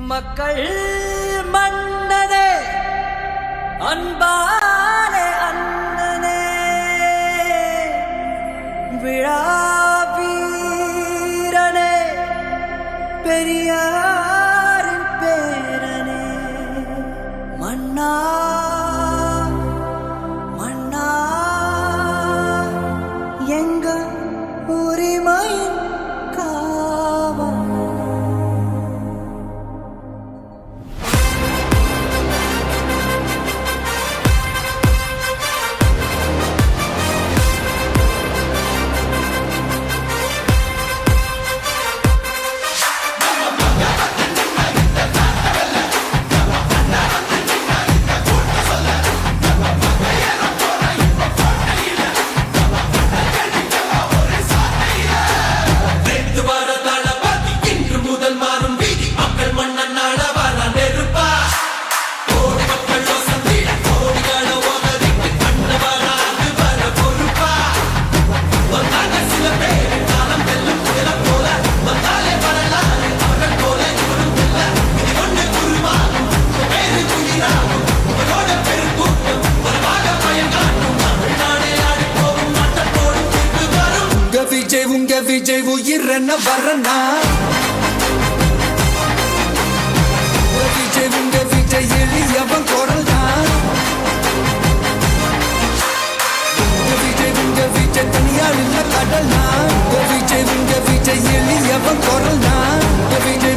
மக்கள் மன்னனே அன்பாலே அண்ணனே விழாவீரனே பெரியாரின் பேரனே மன்னா மன்னா எங்க உரிமையின் காவல் உங்க விஜய் உயிரென்ன வரனா உங்க விஜய் எளியவன் குரல் தான் உங்க விஜய் தனியால் இல்ல கடல் தான் உங்க விஜய் எளியவன் குரல் தான்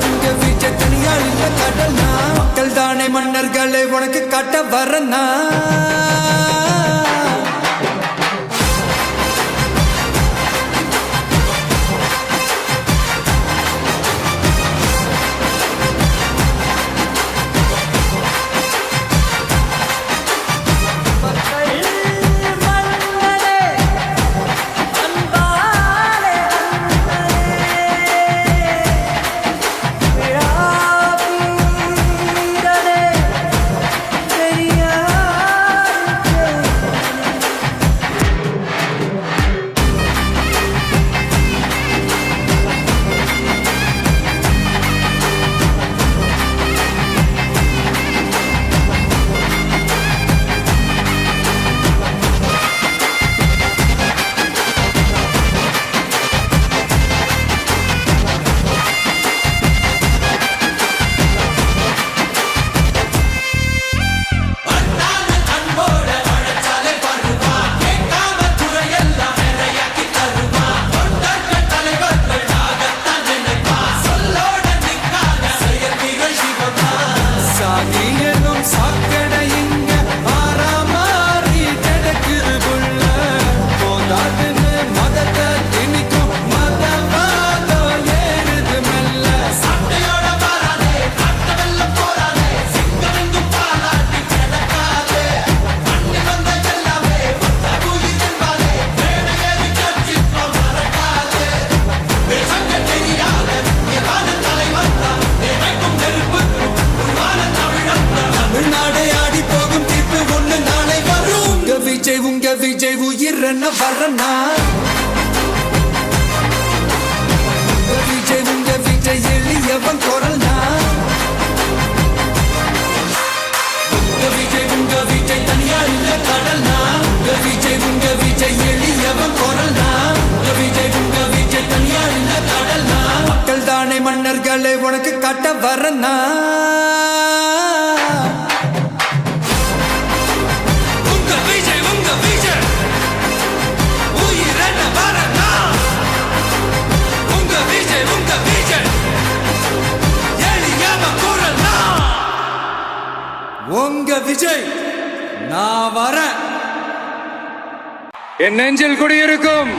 உங்க விஜய் தனியால் இல்ல கடல் தான் மக்கள் தானே மன்னர்களை உனக்கு காட்ட வரனா உங்க விஜய் உயிரென்ன வரனா உங்க விஜய் எளியவன் குரல் தான் உங்க விஜய் தனியார் இல்ல கடல் தான் உங்க விஜய் எளியவன் குரல் தான் உங்க விஜய் தனியார் இல்ல கடல் தான் மக்கள் தானே மன்னர்களை உனக்கு காட்ட வரனா உங்க விஜய் நான் வரேன் என் நெஞ்சில் குடியிருக்கும்